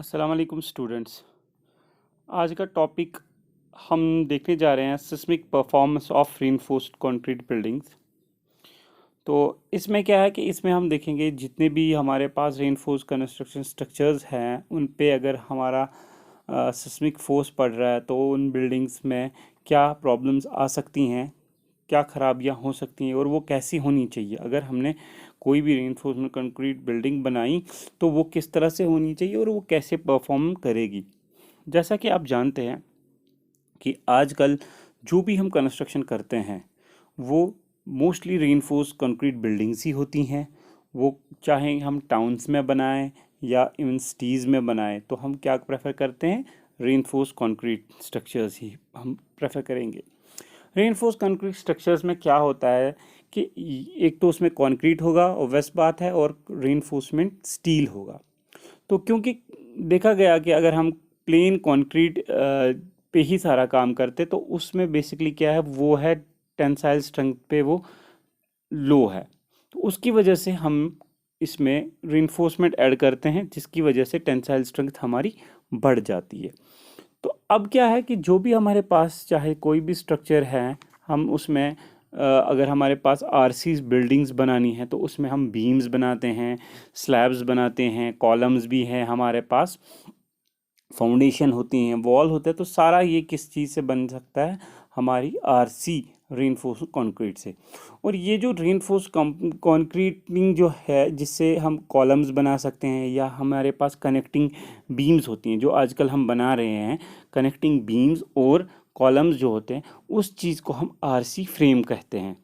अस्सलाम वालेकुम स्टूडेंट्स। आज का टॉपिक हम देखने जा रहे हैं seismic performance of reinforced concrete buildings. तो इसमें क्या है कि इसमें हम देखेंगे जितने भी हमारे पास रीइंफोर्स्ड कंस्ट्रक्शन स्ट्रक्चर्स हैं उन पे अगर हमारा सिस्मिक फोर्स पड़ रहा है तो उन बिल्डिंग्स में क्या प्रॉब्लम्स आ सकती हैं, क्या खराबियां हो सकती हैं और वो कैसी होनी चाहिए। अगर हमने कोई भी रीइंफोर्समेंट कंक्रीट बिल्डिंग बनाई तो वो किस तरह से होनी चाहिए और वो कैसे परफॉर्म करेगी। जैसा कि आप जानते हैं कि आजकल जो भी हम कंस्ट्रक्शन करते हैं वो मोस्टली रीइंफोर्स्ड कंक्रीट बिल्डिंग्स ही होती हैं। वो चाहे हम टाउन्स में बनाएं या इवन सिटीज़ में बनाएं तो हम क्या प्रेफर करते हैं, रीइंफोर्स्ड कंक्रीट स्ट्रक्चर्स ही हम प्रेफर करेंगे। रीइंफोर्स्ड कंक्रीट स्ट्रक्चर्स में क्या होता है कि एक तो उसमें कंक्रीट होगा और वैसे बात है, और रीइंफोर्समेंट स्टील होगा। तो क्योंकि देखा गया कि अगर हम प्लेन कंक्रीट पे ही सारा काम करते तो उसमें बेसिकली क्या है, वो है टेंसाइल स्ट्रेंथ पे वो लो है। तो उसकी वजह से हम इसमें रीइंफोर्समेंट ऐड करते हैं जिसकी वजह से टेंसाइल स्ट्रेंथ हमारी बढ़ जाती है। तो अब क्या है कि जो भी हमारे पास चाहे कोई भी स्ट्रक्चर है, हम उसमें अगर हमारे पास आरसीज बिल्डिंग्स बनानी है तो उसमें हम बीम्स बनाते हैं, स्लैब्स बनाते हैं, कॉलम्स भी हैं हमारे पास, फाउंडेशन होती हैं, वॉल होता है। तो सारा ये किस चीज़ से बन सकता है, हमारी आरसी रीइंफोर्स्ड कंक्रीट से। और ये जो रीइंफोर्स्ड कंक्रीटिंग जो है जिससे हम कॉलम्स बना सकते हैं या हमारे पास कनेक्टिंग बीम्स होती हैं जो आजकल हम बना रहे हैं, कनेक्टिंग बीम्स और कॉलम्स जो होते हैं उस चीज़ को हम आरसी फ्रेम कहते हैं।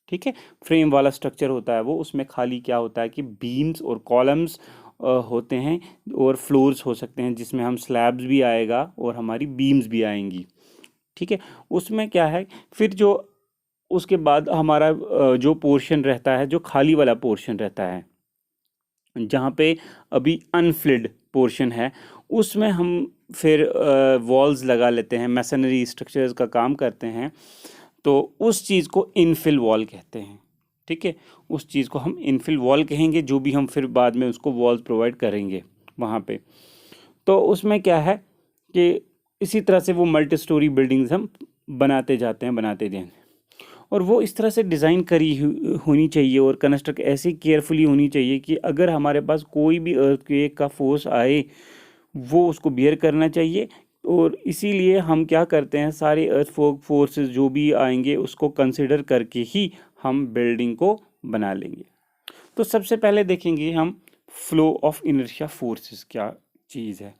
ठीक है, फ्रेम वाला स्ट्रक्चर होता है वो, उसमें खाली क्या होता है कि बीम्स और कॉलम्स होते हैं और फ्लोर्स हो सकते हैं जिसमें हम स्लैब्स भी आएगा और हमारी बीम्स भी आएंगी। ठीक है, उसमें क्या है फिर जो उसके बाद हमारा जो पोर्शन रहता है, जो खाली वाला पोर्शन रहता है जहाँ पे अभी अनफिल्ड पोर्शन है, उसमें हम फिर वॉल्स लगा लेते हैं, मैसनरी स्ट्रक्चर्स का काम करते हैं। तो उस चीज़ को इनफिल वॉल कहते हैं। ठीक है, उस चीज़ को हम इनफिल वॉल कहेंगे, जो भी हम फिर बाद में उसको वॉल्स प्रोवाइड करेंगे वहाँ पे। तो उसमें क्या है कि इसी तरह से वो मल्टी स्टोरी बिल्डिंग्स हम बनाते जाते हैं, बनाते जाते हैं। और वो इस तरह से डिज़ाइन करी होनी चाहिए और कंस्ट्रक्ट ऐसी केयरफुली होनी चाहिए कि अगर हमारे पास कोई भी अर्थक्वेक का फोर्स आए वो उसको बियर करना चाहिए। और इसीलिए हम क्या करते हैं, सारे अर्थ फोर्सेस जो भी आएंगे उसको कंसिडर करके ही हम बिल्डिंग को बना लेंगे। तो सबसे पहले देखेंगे हम फ्लो ऑफ इनर्शिया फोर्सेस क्या चीज़ है।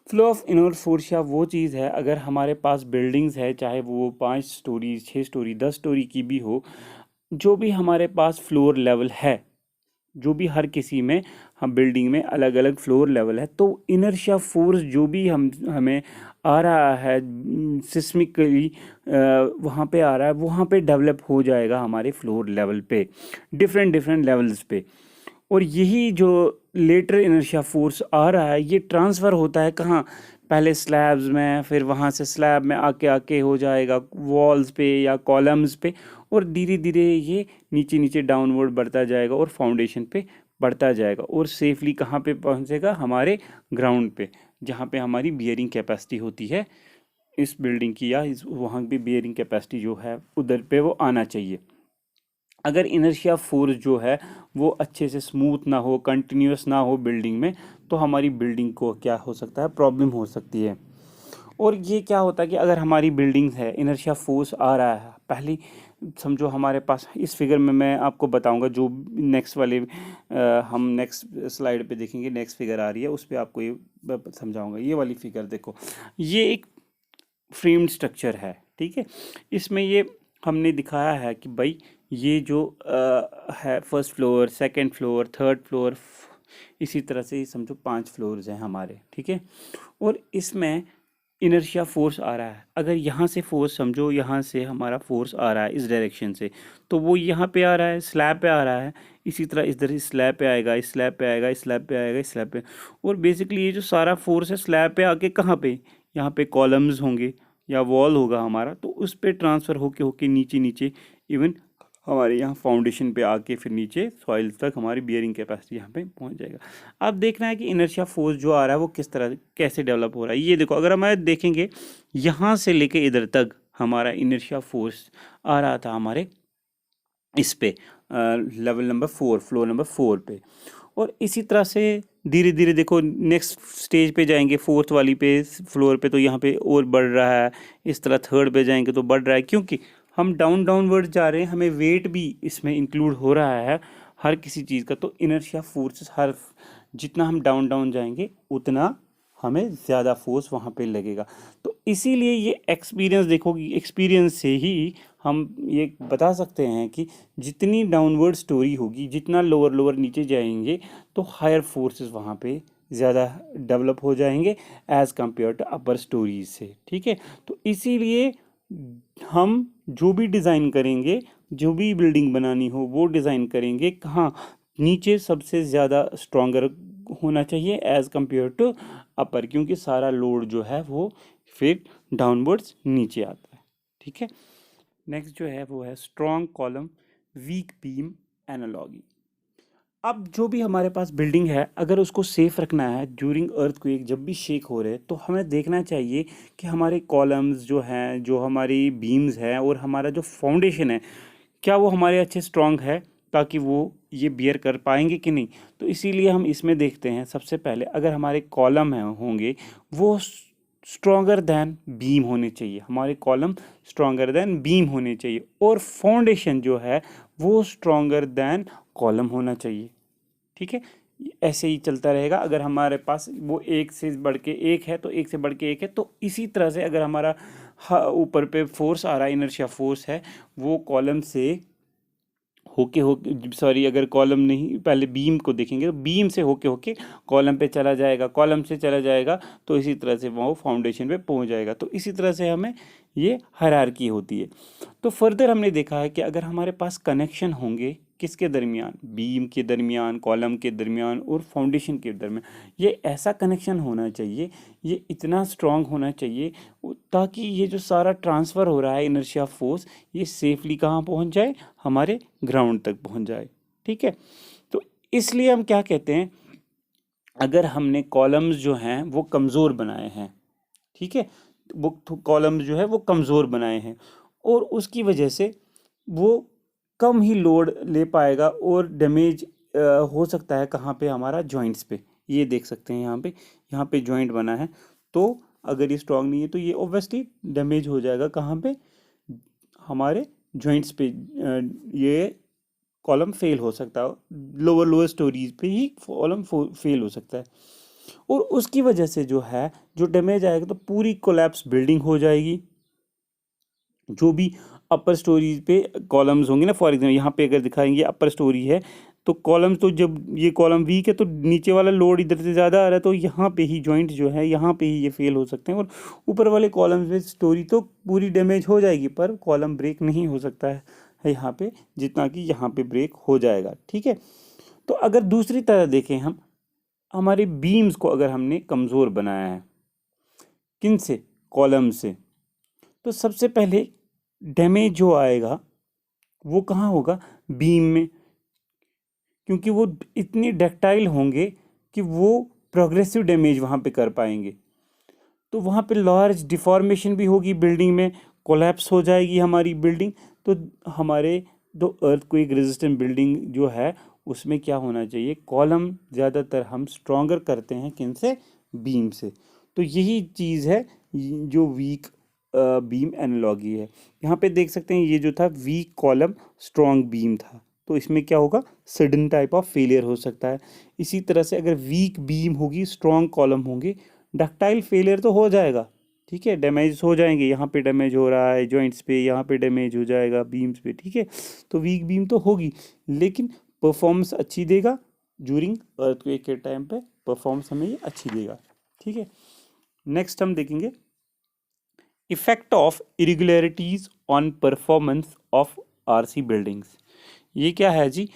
फ्लो ऑफ इनर्शिया वो चीज़ है, अगर हमारे पास बिल्डिंग्स है चाहे वो 5 स्टोरी 6 स्टोरी 10 स्टोरी की भी हो, जो भी हमारे पास फ्लोर लेवल है, जो भी हर किसी में हम बिल्डिंग में अलग अलग फ्लोर लेवल है, तो इनर्शिया फोर्स जो भी हमें आ रहा है सिस्मिकली वहाँ पे आ रहा है, वहाँ पे डेवलप हो जाएगा हमारे फ्लोर लेवल पे, डिफरेंट डिफरेंट लेवल्स पे। और यही जो लेटर इनर्शिया फोर्स आ रहा है ये ट्रांसफ़र होता है कहाँ, पहले स्लैब्स में, फिर वहाँ से स्लैब में आके आके हो जाएगा वॉल्स पे या कॉलम्स पे, और धीरे धीरे ये नीचे नीचे डाउनवर्ड बढ़ता जाएगा और फाउंडेशन पे बढ़ता जाएगा और सेफली कहाँ पे पहुँचेगा, हमारे ग्राउंड पे, जहाँ पे हमारी बियरिंग कैपेसिटी होती है इस बिल्डिंग की, या इस वहाँ की बियरिंग कैपेसिटी जो है उधर पे वो आना चाहिए। अगर इनर्शिया फोर्स जो है वो अच्छे से स्मूथ ना हो, कंटिन्यूस ना हो बिल्डिंग में, तो हमारी बिल्डिंग को क्या हो सकता है, प्रॉब्लम हो सकती है। और ये क्या होता है कि अगर हमारी बिल्डिंग है, इनर्शिया फोर्स आ रहा है, पहली समझो हमारे पास इस फिगर में मैं आपको बताऊंगा, जो नेक्स्ट वाले हम नेक्स्ट स्लाइड पे देखेंगे, नेक्स्ट फिगर आ रही है उस पर आपको ये समझाऊंगा। ये वाली फिगर देखो, ये एक फ्रेम्ड स्ट्रक्चर है। ठीक है, इसमें ये हमने दिखाया है कि भाई ये जो है first floor, second floor, third floor, इसी तरह से ही समझो 5 फ्लोर्स हैं हमारे। ठीक है, और इसमें इनर्शिया फोर्स आ रहा है, अगर यहाँ से फोर्स समझो, यहाँ से हमारा फोर्स आ रहा है इस डायरेक्शन से, तो वो यहाँ पे आ रहा है, स्लैब पे आ रहा है, इसी तरह इधर इस स्लैब पे आएगा, इस स्लैब पे आएगा, इस स्लैब पे आएगा, इस स्लैब पे। और बेसिकली ये जो सारा फोर्स है स्लैब पे आके कहाँ पे, यहाँ पे कॉलम्स होंगे या वॉल होगा हमारा, तो उस पे ट्रांसफ़र होके होके नीचे नीचे इवन हमारे यहाँ फाउंडेशन पे आके फिर नीचे सॉइल तक हमारी बियरिंग कैपेसिटी यहाँ पे पहुँच जाएगा। अब देखना है कि इनर्शिया फोर्स जो आ रहा है वो किस तरह कैसे डेवलप हो रहा है। ये देखो, अगर हमारे देखेंगे यहाँ से लेके इधर तक हमारा इनर्शिया फोर्स आ रहा था हमारे इस पे लेवल नंबर 4, फ्लोर नंबर 4 पे, और इसी तरह से धीरे धीरे देखो नेक्स्ट स्टेज पे जाएंगे, फोर्थ वाली पे फ्लोर पे, तो यहाँ पे और बढ़ रहा है। इस तरह थर्ड पे जाएंगे तो बढ़ रहा है, क्योंकि हम डाउनवर्ड जा रहे हैं, हमें वेट भी इसमें इंक्लूड हो रहा है हर किसी चीज़ का। तो इनर्शिया फोर्सेस हर जितना हम डाउन जाएंगे उतना हमें ज़्यादा फोर्स वहाँ पे लगेगा। तो इसीलिए ये एक्सपीरियंस देखो, एक्सपीरियंस से ही हम ये बता सकते हैं कि जितनी डाउनवर्ड स्टोरी होगी, जितना लोअर नीचे जाएंगे, तो हायर फोर्सेस वहाँ पे ज़्यादा डेवलप हो जाएंगे as compare to upper stories से। ठीक है, तो इसीलिए हम जो भी डिज़ाइन करेंगे, जो भी बिल्डिंग बनानी हो वो डिज़ाइन करेंगे कहाँ, नीचे सबसे ज़्यादा स्ट्रॉन्गर होना चाहिए एज़ कम्पेयर टू अपर, क्योंकि सारा लोड जो है वो फिर डाउनवर्ड्स नीचे आता है। ठीक है, नेक्स्ट जो है वो है strong column weak beam analogy. अब जो भी हमारे पास बिल्डिंग है, अगर उसको सेफ रखना है ड्यूरिंग अर्थक्वेक, जब भी शेक हो रहे, तो हमें देखना चाहिए कि हमारे कॉलम्स जो हैं, जो हमारी बीम्स हैं और हमारा जो फाउंडेशन है, क्या वो हमारे अच्छे स्ट्रॉन्ग है, ताकि वो ये बियर कर पाएंगे कि नहीं। तो इसीलिए हम इसमें देखते हैं सबसे पहले, अगर हमारे कॉलम हैं होंगे वो स्ट्रॉन्गर दैन बीम होने चाहिए, हमारे कॉलम स्ट्रॉन्गर दैन बीम होने चाहिए, और फाउंडेशन जो है वो स्ट्रॉन्गर दैन कॉलम होना चाहिए। ठीक है, ऐसे ही चलता रहेगा। अगर हमारे पास वो एक से बढ़ के एक है तो एक से बढ़ के एक है, तो इसी तरह से अगर हमारा ऊपर पे फोर्स आ रहा है, इनर्शिया फोर्स है, वो कॉलम से होके सॉरी, अगर कॉलम नहीं, पहले बीम को देखेंगे, तो बीम से होके कॉलम पे चला जाएगा, कॉलम से चला जाएगा, तो इसी तरह से वो फाउंडेशन पे पहुंच जाएगा। तो इसी तरह से हमें ये हायरार्की होती है। तो फर्दर हमने देखा है कि अगर हमारे पास कनेक्शन होंगे किसके दरमियान, बीम के दरमियान, कॉलम के दरमियान और फाउंडेशन के दरमियान, ये ऐसा कनेक्शन होना चाहिए, ये इतना स्ट्रांग होना चाहिए, ताकि ये जो सारा ट्रांसफ़र हो रहा है इनर्शिया फोर्स, ये सेफली कहाँ पहुँच जाए, हमारे ग्राउंड तक पहुँच जाए। ठीक है, तो इसलिए हम क्या कहते हैं, अगर हमने कॉलम्स जो हैं वो कमज़ोर बनाए हैं, ठीक है, वो कॉलम्स जो है वो कमज़ोर बनाए हैं, और उसकी वजह से वो कम ही लोड ले पाएगा, और डैमेज हो सकता है कहाँ पे, हमारा जॉइंट्स पे। ये देख सकते हैं यहाँ पे जॉइंट बना है, तो अगर ये स्ट्रांग नहीं है तो ये ऑब्वियसली डैमेज हो जाएगा कहाँ पे, हमारे जॉइंट्स पे। ये कॉलम फेल हो सकता है, लोअर स्टोरीज पे ही कॉलम फेल हो सकता है, और उसकी वजह से जो है जो डैमेज आएगा, तो पूरी कोलैप्स बिल्डिंग हो जाएगी। जो भी अपर स्टोरीज पे कॉलम्स होंगे ना, फॉर एग्जाम्पल यहाँ पे अगर दिखाएंगे अपर स्टोरी है, तो कॉलम्स, तो जब ये कॉलम वीक है तो नीचे वाला लोड इधर से ज़्यादा आ रहा है, तो यहाँ पे ही जॉइंट जो है यहाँ पे ही ये फेल हो सकते हैं, और ऊपर वाले कॉलम्स में स्टोरी तो पूरी डैमेज हो जाएगी, पर कॉलम ब्रेक नहीं हो सकता है यहाँ पे, जितना कि यहाँ पे ब्रेक हो जाएगा। ठीक है, तो अगर दूसरी तरह देखें हम, हमारे बीम्स को अगर हमने कमज़ोर बनाया है, किन से, कॉलम से, तो सबसे पहले डैमेज जो आएगा वो कहाँ होगा, बीम में, क्योंकि वो इतनी डक्टाइल होंगे कि वो प्रोग्रेसिव डैमेज वहाँ पे कर पाएंगे। तो वहाँ पे लार्ज डिफॉर्मेशन भी होगी बिल्डिंग में, कोलैप्स हो जाएगी हमारी बिल्डिंग। तो हमारे जो अर्थक्वेक रेजिस्टेंट बिल्डिंग जो है उसमें क्या होना चाहिए, कॉलम ज़्यादातर हम स्ट्रॉन्गर करते हैं किन से, बीम से। तो यही चीज़ है जो वीक बीम एनालॉगी है। यहाँ पे देख सकते हैं ये जो था वीक कॉलम स्ट्रॉन्ग बीम था, तो इसमें क्या होगा, सडन टाइप ऑफ फेलियर हो सकता है। इसी तरह से अगर वीक बीम होगी, स्ट्रॉन्ग कॉलम होंगे, डक्टाइल फेलियर तो हो जाएगा। ठीक है, डैमेज हो जाएंगे, यहाँ पे डैमेज हो रहा है जॉइंट्स पे, यहाँ पे डैमेज हो जाएगा बीम्स पे। ठीक है, तो वीक बीम तो होगी, लेकिन परफॉर्मेंस अच्छी देगा ड्यूरिंग अर्थक्वेक के टाइम पे, परफॉर्मेंस हमें ये अच्छी देगा। ठीक है, नेक्स्ट हम देखेंगे effect of irregularities on performance of RC buildings. ये क्या है जी,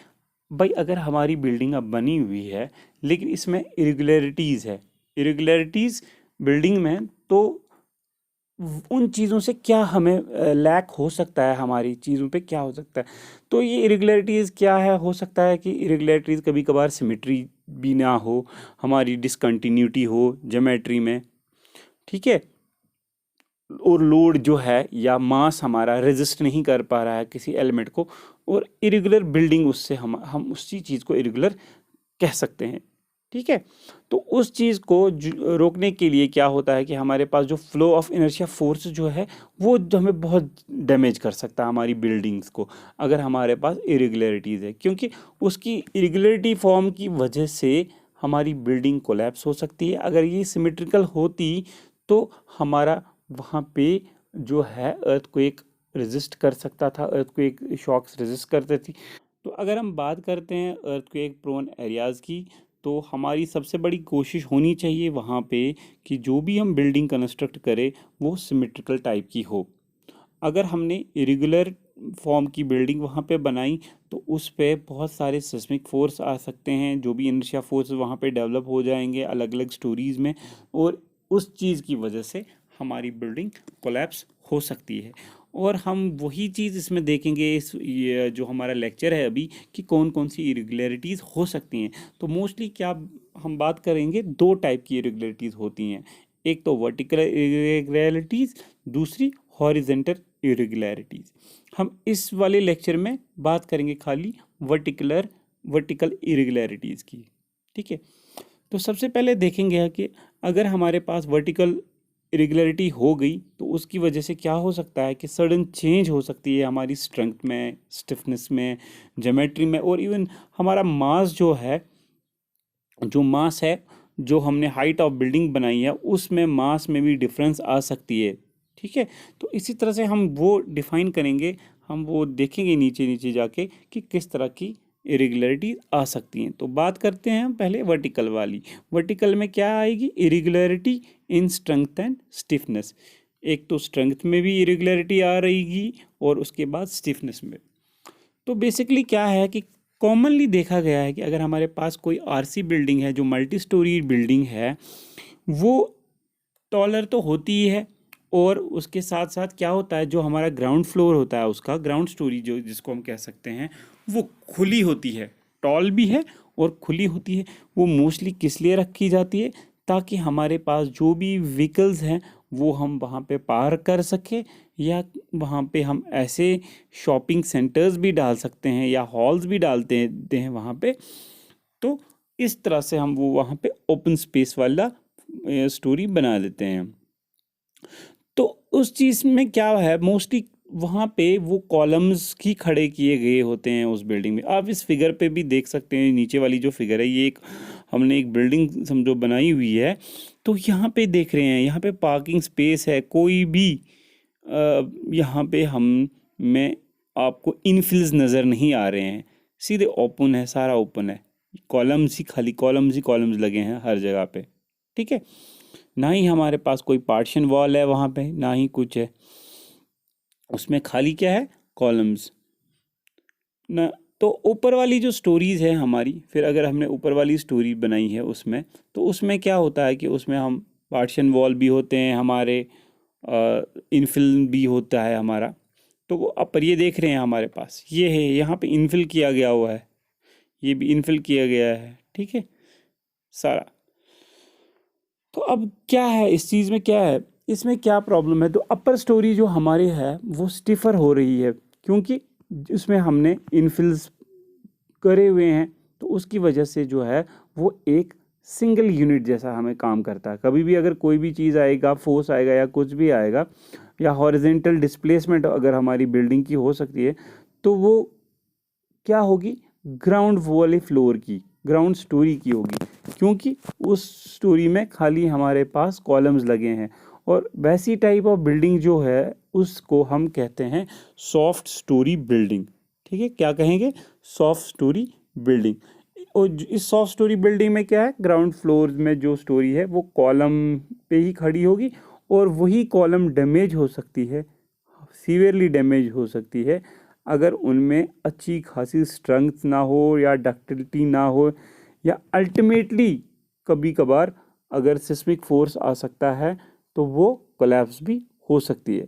भाई अगर हमारी बिल्डिंग अब बनी हुई है लेकिन इसमें इरेगुलरिटीज़ है, इरेगुलरिटीज़ बिल्डिंग में, तो उन चीज़ों से क्या हमें लैक हो सकता है, हमारी चीज़ों पे क्या हो सकता है। तो ये इरेगुलरिटीज़ क्या है, हो सकता है कि इरेगुलरिटीज़ कभी कभार सिमेट्री भी ना हो, हमारी डिसकंटिन्यूटी हो ज्योमेट्री में, ठीक है, और लोड जो है या मास हमारा रेजिस्ट नहीं कर पा रहा है किसी एलिमेंट को, और इरेगुलर बिल्डिंग उससे हम उसी चीज़ को इरेगुलर कह सकते हैं, ठीक है। तो उस चीज़ को रोकने के लिए क्या होता है कि हमारे पास जो फ्लो ऑफ इनर्शिया फोर्स जो है वो जो हमें बहुत डैमेज कर सकता है हमारी बिल्डिंग्स को, अगर हमारे पास इरेगुलरिटीज़ है, क्योंकि उसकी इरेगुलरिटी फॉर्म की वजह से हमारी बिल्डिंग कोलैप्स हो सकती है। अगर ये सिमेट्रिकल होती तो हमारा वहाँ पे जो है अर्थक्वेक रेजिस्ट कर सकता था, अर्थक्वेक शॉक्स रेजिस्ट करते थी। तो अगर हम बात करते हैं अर्थक्वेक प्रोन एरियाज़ की, तो हमारी सबसे बड़ी कोशिश होनी चाहिए वहाँ पे कि जो भी हम बिल्डिंग कंस्ट्रक्ट करें वो सिमेट्रिकल टाइप की हो। अगर हमने इरेगुलर फॉर्म की बिल्डिंग वहाँ पे बनाई तो उस पे बहुत सारे सिस्मिक फोर्स आ सकते हैं, जो भी इनर्शिया फोर्स वहाँ पे डेवलप हो जाएंगे अलग अलग स्टोरीज़ में, और उस चीज़ की वजह से हमारी बिल्डिंग कोलैप्स हो सकती है। और हम वही चीज़ इसमें देखेंगे, इस ये जो हमारा लेक्चर है अभी, कि कौन कौन सी इरेगुलरिटीज़ हो सकती हैं। तो मोस्टली क्या हम बात करेंगे, दो टाइप की इरेगुलरिटीज़ होती हैं, एक तो वर्टिकल इरेगुलरिटीज़, दूसरी हॉरिजेंटल इरेगुलरिटीज़। हम इस वाले लेक्चर में बात करेंगे खाली वर्टिकल इरेगुलरिटीज़ की, ठीक है। तो सबसे पहले देखेंगे कि अगर हमारे पास वर्टिकल इरेगुलरिटी हो गई तो उसकी वजह से क्या हो सकता है कि सडन चेंज हो सकती है हमारी स्ट्रेंथ में, स्टिफनेस में, ज्योमेट्री में, और इवन हमारा मास जो है, जो मास है, जो हमने हाइट ऑफ बिल्डिंग बनाई है उसमें मास में भी डिफरेंस आ सकती है, ठीक है। तो इसी तरह से हम वो डिफाइन करेंगे, हम वो देखेंगे नीचे नीचे जाके कि किस तरह की इरेगुलरिटी आ सकती हैं। तो बात करते हैं हम पहले वर्टिकल वाली। वर्टिकल में क्या आएगी, irregularity in strength and stiffness. एक तो स्ट्रेंथ में भी इरेगुलरिटी आ रहेगी और उसके बाद स्टिफनेस में। तो बेसिकली क्या है कि कॉमनली देखा गया है कि अगर हमारे पास कोई आरसी बिल्डिंग है जो मल्टी स्टोरी बिल्डिंग है, वो टॉलर तो होती ही है, और उसके साथ साथ क्या होता है, जो हमारा ग्राउंड फ्लोर होता है उसका ग्राउंड स्टोरी जो जिसको हम कह सकते हैं, वो खुली होती है, टॉल भी है और खुली होती है। वो मोस्टली किस लिए रखी जाती है, ताकि हमारे पास जो भी व्हीकल्स हैं वो हम वहाँ पे पार्क कर सकें, या वहाँ पे हम ऐसे शॉपिंग सेंटर्स भी डाल सकते हैं या हॉल्स भी देते हैं वहाँ पे। तो इस तरह से हम वो वहाँ पे ओपन स्पेस वाला स्टोरी बना देते हैं। तो उस चीज़ में क्या है, मोस्टली वहाँ पे वो कॉलम्स ही खड़े किए गए होते हैं उस बिल्डिंग में। आप इस फिगर पे भी देख सकते हैं, नीचे वाली जो फिगर है, ये एक हमने एक बिल्डिंग समझो बनाई हुई है। तो यहाँ पे देख रहे हैं, यहाँ पे पार्किंग स्पेस है, कोई भी यहाँ पे हम में आपको इनफिल्स नज़र नहीं आ रहे हैं, सीधे ओपन है, सारा ओपन है, कॉलम्स ही खाली कॉलम्स ही कॉलम्स लगे हैं हर जगह पे, ठीक है। ना ही हमारे पास कोई पार्टीशन वॉल है वहाँ पे, ना ही कुछ है, उसमें खाली क्या है, कॉलम्स ना। तो ऊपर वाली जो स्टोरीज़ है हमारी, फिर अगर हमने ऊपर वाली स्टोरी बनाई है उसमें, तो उसमें क्या होता है कि उसमें हम पार्टीशन वॉल भी होते हैं हमारे, इनफिल भी होता है हमारा। तो वो अब पर ये देख रहे हैं हमारे पास ये है, यहाँ पे इनफिल किया गया हुआ है, ये भी इनफिल किया गया है, ठीक है सारा। तो अब क्या है इस चीज़ में, क्या है इसमें क्या प्रॉब्लम है, तो अपर स्टोरी जो हमारी है वो स्टिफर हो रही है, क्योंकि इसमें हमने इनफिल्स करे हुए हैं। तो उसकी वजह से जो है वो एक सिंगल यूनिट जैसा हमें काम करता है। कभी भी अगर कोई भी चीज़ आएगा, फोर्स आएगा या कुछ भी आएगा, या हॉरिजेंटल डिस्प्लेसमेंट अगर हमारी बिल्डिंग की हो सकती है, तो वो क्या होगी, ग्राउंड वाले फ्लोर की, ग्राउंड स्टोरी की होगी, क्योंकि उस स्टोरी में खाली हमारे पास कॉलम्स लगे हैं। और वैसी टाइप ऑफ बिल्डिंग जो है उसको हम कहते हैं सॉफ्ट स्टोरी बिल्डिंग, ठीक है। क्या कहेंगे, सॉफ्ट स्टोरी बिल्डिंग। और इस सॉफ्ट स्टोरी बिल्डिंग में क्या है, ग्राउंड फ्लोर में जो स्टोरी है वो कॉलम पे ही खड़ी होगी, और वही कॉलम डैमेज हो सकती है, सीवियरली डैमेज हो सकती है, अगर उनमें अच्छी खासी स्ट्रेंथ ना हो या डक्टिलिटी ना हो, या अल्टीमेटली कभी कभार अगर सिस्मिक फोर्स आ सकता है तो वो कोलैप्स भी हो सकती है।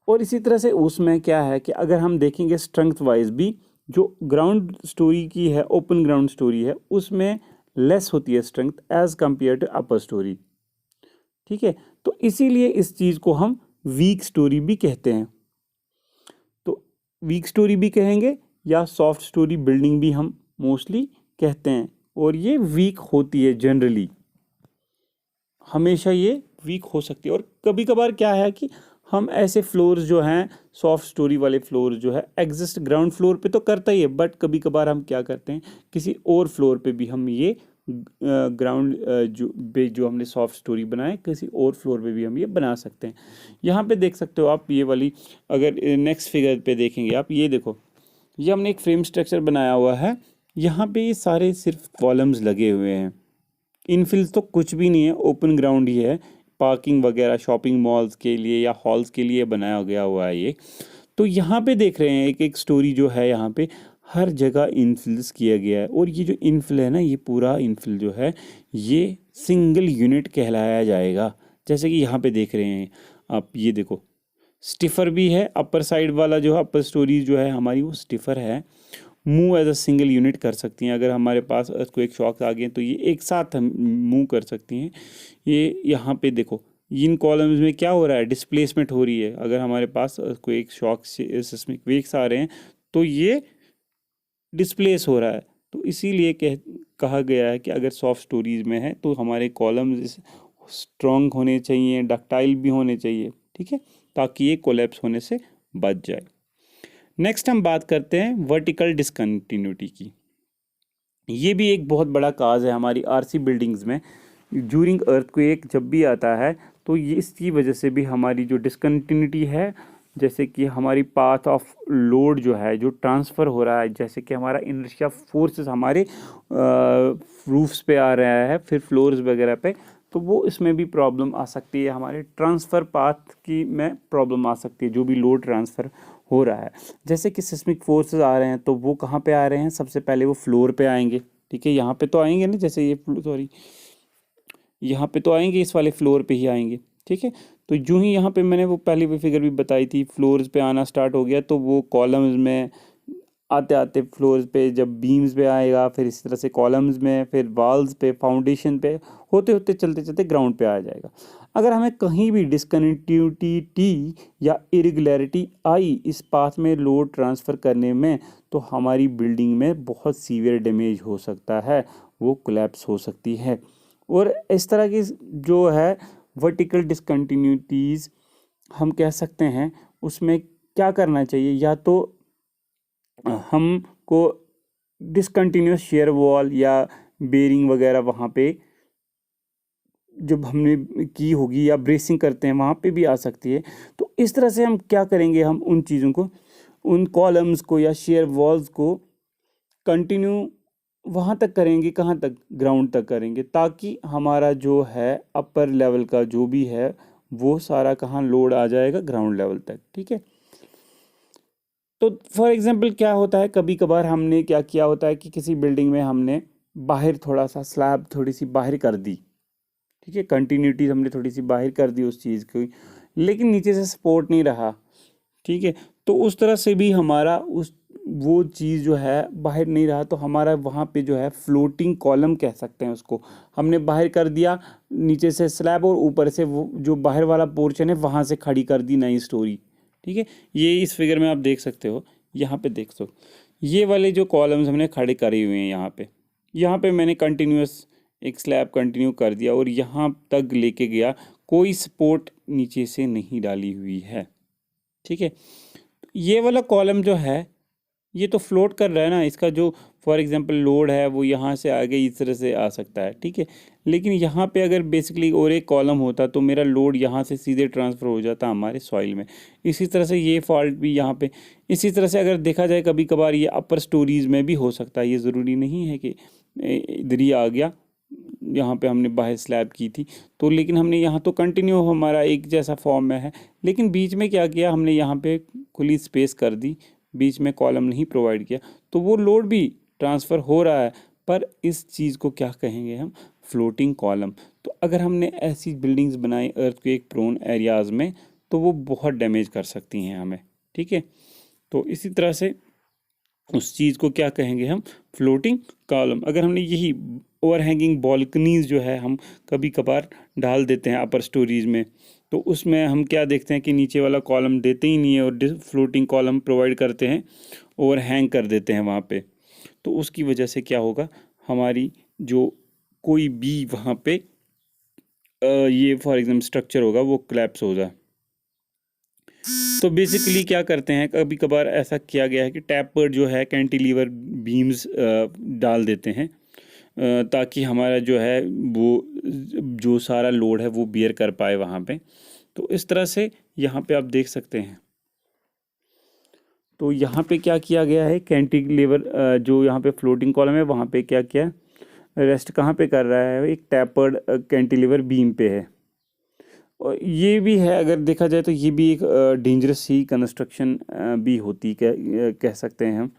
और इसी तरह से उसमें क्या है कि अगर हम देखेंगे स्ट्रेंथ वाइज भी, जो ग्राउंड स्टोरी की है, ओपन ग्राउंड स्टोरी है, उसमें लेस होती है strength as compare to upper story. ठीक है, तो इसीलिए इस चीज़ को हम वीक स्टोरी भी कहते हैं। तो वीक स्टोरी भी कहेंगे या सॉफ्ट स्टोरी बिल्डिंग भी हम मोस्टली कहते हैं, और ये वीक होती है जनरली, हमेशा ये वीक हो सकती है। और कभी कभार क्या है कि हम ऐसे फ्लोर्स जो हैं, सॉफ्ट स्टोरी वाले फ्लोर जो है, एग्जिस्ट ग्राउंड फ्लोर पे तो करता ही है, बट कभी कभार हम क्या करते हैं, किसी और फ्लोर पे भी हम ये ग्राउंड जो हमने सॉफ्ट स्टोरी बनाए, किसी और फ्लोर पे भी हम ये बना सकते हैं। यहाँ पे देख सकते हो आप ये वाली, अगर नेक्स्ट फिगर पे देखेंगे आप, ये देखो, ये हमने एक फ्रेम स्ट्रक्चर बनाया हुआ है। यहाँ पे ये सारे सिर्फ कॉलम्स लगे हुए हैं, इनफिल्स तो कुछ भी नहीं है, ओपन ग्राउंड ही है, पार्किंग वगैरह शॉपिंग मॉल्स के लिए या हॉल्स के लिए बनाया गया हुआ है ये। तो यहाँ पे देख रहे हैं एक एक स्टोरी जो है, यहाँ पे हर जगह इनफिल्स किया गया है। और ये जो इनफिल है ना, ये पूरा इनफिल जो है ये सिंगल यूनिट कहलाया जाएगा। जैसे कि यहाँ पे देख रहे हैं आप, ये देखो स्टिफर भी है, अपर साइड वाला जो है, अपर स्टोरी जो है हमारी वो स्टिफर है, move as a single unit कर सकती हैं। अगर हमारे पास अर्थक्वेक शॉक्स आ गए तो ये एक साथ हम मूव कर सकती हैं। ये यहाँ पे देखो, इन कॉलम्स में क्या हो रहा है, डिस्प्लेसमेंट हो रही है। अगर हमारे पास अर्थक्वेक शॉक्स सिस्मिक वेव्स आ रहे हैं तो ये डिस्प्लेस हो रहा है। तो इसीलिए कहा गया है कि अगर सॉफ्ट स्टोरीज में है तो हमारे कॉलम्स स्ट्रॉन्ग होने चाहिए, डक्टाइल भी होने चाहिए, ठीक है, ताकि ये कोलैप्स होने से बच जाए। नेक्स्ट हम बात करते हैं वर्टिकल डिसकंटिन्यूटी की। ये भी एक बहुत बड़ा काज है हमारी आरसी बिल्डिंग्स में। ड्यूरिंग अर्थक्वेक जब भी आता है तो ये इसकी वजह से भी हमारी जो डिसकंटिन्यूटी है, जैसे कि हमारी पाथ ऑफ लोड जो है, जो ट्रांसफ़र हो रहा है, जैसे कि हमारा इनर्शिया फोर्सेस हमारे रूफ्स पे आ रहा है, फिर फ्लोर्स वगैरह पे, तो वो इसमें भी प्रॉब्लम आ सकती है। हमारे ट्रांसफ़र पाथ की में प्रॉब्लम आ सकती है, जो भी लोड ट्रांसफ़र हो रहा है। जैसे कि सिस्मिक फोर्सेस आ रहे हैं तो वो कहाँ पे आ रहे हैं, सबसे पहले वो फ्लोर पे आएंगे, ठीक है, यहाँ पे तो आएंगे ना, जैसे ये सॉरी यहाँ पे तो आएंगे, इस वाले फ्लोर पे ही आएंगे, ठीक है। तो यूं ही यहाँ पे मैंने वो पहली भी फिगर भी बताई थी, फ्लोर्स पे आना स्टार्ट हो गया तो वो कॉलम्स में आते आते फ्लोर्स पे, जब बीम्स पे आएगा, फिर इस तरह से कॉलम्स में, फिर वॉल्स पे, फाउंडेशन पे, होते होते चलते चलते ग्राउंड पे आ जाएगा। अगर हमें कहीं भी डिसकनेक्टिविटी या इरेगुलरिटी आई इस पाथ में लोड ट्रांसफ़र करने में, तो हमारी बिल्डिंग में बहुत सीवियर डैमेज हो सकता है, वो कोलैप्स हो सकती है। और इस तरह की जो है वर्टिकल डिसकंटिन्यूटीज़ हम कह सकते हैं, उसमें क्या करना चाहिए, या तो हमको डिसकंटिन्यूस शेयर वॉल या बेरिंग वगैरह वहाँ पे जब हमने की होगी, या ब्रेसिंग करते हैं वहाँ पे भी आ सकती है। तो इस तरह से हम क्या करेंगे, हम उन चीज़ों को, उन कॉलम्स को या शेयर वॉल्स को कंटिन्यू वहाँ तक करेंगे, कहाँ तक, ग्राउंड तक करेंगे, ताकि हमारा जो है अपर लेवल का जो भी है वो सारा कहाँ लोड आ जाएगा, ग्राउंड लेवल तक, ठीक है। तो फॉर एग्जांपल क्या होता है, कभी कभार हमने क्या किया होता है कि किसी बिल्डिंग में हमने बाहर थोड़ा सा स्लैब थोड़ी सी बाहर कर दी, ठीक है, कंटिन्यूटी हमने थोड़ी सी बाहर कर दी उस चीज़ की, लेकिन नीचे से सपोर्ट नहीं रहा, ठीक है। तो उस तरह से भी हमारा उस वो चीज़ जो है बाहर नहीं रहा, तो हमारा वहाँ पे जो है फ्लोटिंग कॉलम कह सकते हैं उसको, हमने बाहर कर दिया नीचे से स्लैब, और ऊपर से वो जो बाहर वाला पोर्शन है वहाँ से खड़ी कर दी नई स्टोरी, ठीक है। ये इस फिगर में आप देख सकते हो, यहाँ पे देख सकते हो ये वाले जो कॉलम्स हमने खड़े करे हुए हैं, यहाँ पे मैंने कंटिन्यूस एक स्लैब कंटिन्यू कर दिया और यहाँ तक लेके गया, कोई सपोर्ट नीचे से नहीं डाली हुई है, ठीक है। ये वाला कॉलम जो है ये तो फ्लोट कर रहा है ना, इसका जो फॉर एग्जांपल लोड है वो यहाँ से आगे इस तरह से आ सकता है, ठीक है। लेकिन यहाँ पे अगर बेसिकली और एक कॉलम होता तो मेरा लोड यहाँ से सीधे ट्रांसफ़र हो जाता हमारे सॉइल में। इसी तरह से ये फॉल्ट भी यहाँ पे, इसी तरह से अगर देखा जाए कभी कभार ये अपर स्टोरीज़ में भी हो सकता है, ये ज़रूरी नहीं है कि इधर ही आ गया, यहाँ पे हमने बाहर स्लैब की थी तो, लेकिन हमने यहाँ तो कंटिन्यू हमारा एक जैसा फॉर्म में है, लेकिन बीच में क्या किया हमने, यहाँ पे खुली स्पेस कर दी, बीच में कॉलम नहीं प्रोवाइड किया, तो वो लोड भी ट्रांसफ़र हो रहा है, पर इस चीज़ को क्या कहेंगे हम, फ्लोटिंग कॉलम। तो अगर हमने ऐसी बिल्डिंग्स बनाई अर्थक्वेक प्रोन एरियाज़ में तो वो बहुत डैमेज कर सकती हैं हमें, ठीक है। तो इसी तरह से उस चीज़ को क्या कहेंगे हम, फ्लोटिंग कॉलम। अगर हमने यही ओवरहैंगिंग बालकनीज जो है हम कभी कभार डाल देते हैं अपर स्टोरीज में, तो उसमें हम क्या देखते हैं कि नीचे वाला कॉलम देते ही नहीं है और फ्लोटिंग कॉलम प्रोवाइड करते हैं, ओवरहैंग कर देते हैं वहाँ पे। तो उसकी वजह से क्या होगा, हमारी जो कोई भी वहाँ पे ये फॉर एग्जाम्पल स्ट्रक्चर होगा वो कोलैप्स होगा। तो बेसिकली क्या करते हैं, कभी कभार ऐसा किया गया है कि टैप पर जो है कैंटिलीवर बीम्स डाल देते हैं ताकि हमारा जो है वो जो सारा लोड है वो बियर कर पाए वहाँ पे। तो इस तरह से यहाँ पे आप देख सकते हैं। तो यहाँ पे क्या किया गया है, कैंटिलीवर जो यहाँ पे फ्लोटिंग कॉलम है वहाँ पे क्या किया, रेस्ट कहाँ पे कर रहा है, एक टैपर्ड कैंटिलीवर बीम पे है। और ये भी है, अगर देखा जाए तो ये भी एक डेंजरस ही कंस्ट्रक्शन भी होती कह सकते हैं हम,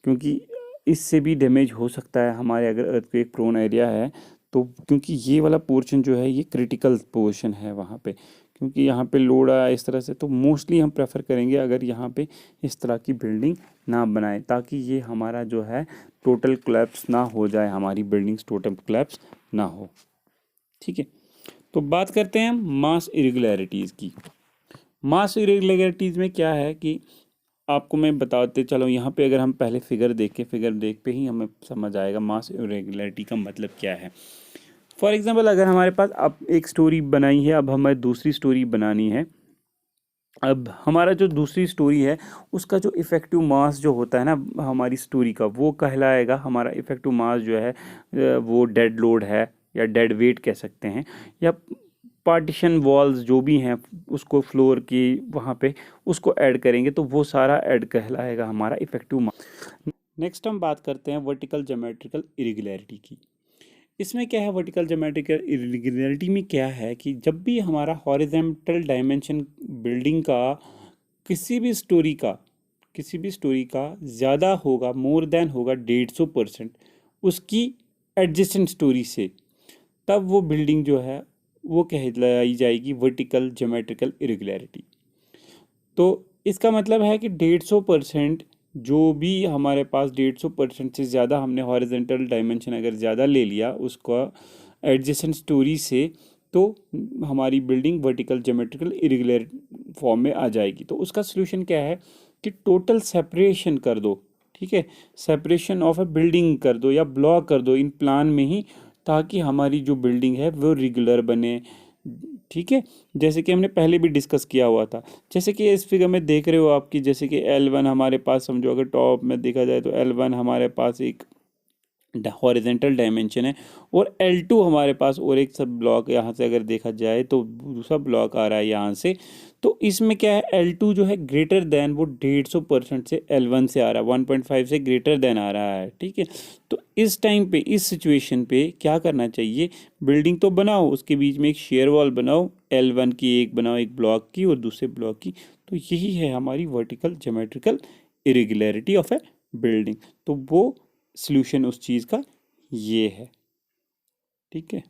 क्योंकि इससे भी डैमेज हो सकता है हमारे, अगर अर्थक्वेक प्रोन एरिया है तो, क्योंकि ये वाला पोर्शन जो है ये क्रिटिकल पोर्शन है वहाँ पे, क्योंकि यहाँ पे लोड आया इस तरह से। तो मोस्टली हम प्रेफर करेंगे अगर यहाँ पे इस तरह की बिल्डिंग ना बनाए, ताकि ये हमारा जो है टोटल कोलैप्स ना हो जाए, हमारी बिल्डिंग्स टोटल कोलैप्स ना हो, ठीक है। तो बात करते हैं हम मास इरेगुलरिटीज़ की। मास इरेगुलरिटीज़ में क्या है कि आपको मैं बताते चलो, यहाँ पे अगर हम पहले फिगर देख पे ही हमें समझ आएगा मास इरेगुलरिटी का मतलब क्या है। फॉर एग्जांपल अगर हमारे पास अब एक स्टोरी बनाई है, अब हमें दूसरी स्टोरी बनानी है। अब हमारा जो दूसरी स्टोरी है उसका जो इफ़ेक्टिव मास जो होता है ना हमारी स्टोरी का, वो कहलाएगा, हमारा इफ़ेक्टिव मास जो है वो डेड लोड है या डेड वेट कह सकते हैं, या पार्टीशन वॉल्स जो भी हैं उसको फ्लोर की वहाँ पे उसको ऐड करेंगे तो वो सारा ऐड कहलाएगा हमारा इफ़ेक्टिव मास। नेक्स्ट हम बात करते हैं वर्टिकल ज्योमेट्रिकल इरेगुलरिटी की। इसमें क्या है, वर्टिकल ज्योमेट्रिकल इरेगुलरिटी में क्या है कि जब भी हमारा हॉरिजॉन्टल डायमेंशन बिल्डिंग का किसी भी स्टोरी का ज़्यादा होगा, मोर देन होगा 150% उसकी एडजेसेंट स्टोरी से, तब वो बिल्डिंग जो है वो कहलाई जाएगी वर्टिकल ज्योमेट्रिकल इरेगुलरिटी। तो इसका मतलब है कि 150% जो भी हमारे पास 150% से ज़्यादा हमने हॉरिजॉन्टल डायमेंशन अगर ज़्यादा ले लिया उसका एडजेसेंट स्टोरी से, तो हमारी building vertical geometrical irregular form में आ जाएगी। तो उसका सलूशन क्या है कि टोटल सेपरेशन कर दो, ठीक है, सेपरेशन ऑफ अ बिल्डिंग कर दो या ब्लॉक कर दो इन प्लान में ही, ताकि हमारी जो बिल्डिंग है वो रेगुलर बने, ठीक है। जैसे कि हमने पहले भी डिस्कस किया हुआ था, जैसे कि इस फिगर में देख रहे हो आपकी, जैसे कि L1 हमारे पास समझो, अगर टॉप में देखा जाए तो L1 हमारे पास एक हॉरिजेंटल डायमेंशन है, और L2 हमारे पास और एक सब ब्लॉक यहाँ से अगर देखा जाए तो दूसरा ब्लॉक आ रहा है यहाँ से। तो इसमें क्या है, L2 जो है ग्रेटर देन वो 150% से L1 से आ रहा है, 1.5 से ग्रेटर देन आ रहा है, ठीक है। तो इस टाइम पे, इस सिचुएशन पे क्या करना चाहिए, बिल्डिंग तो बनाओ, उसके बीच में एक शेयर वॉल बनाओ, L1 की एक बनाओ, एक ब्लॉक की और दूसरे ब्लॉक की। तो यही है हमारी vertical geometrical irregularity of A building. तो वो सल्यूशन उस चीज़ का ये है, ठीक है।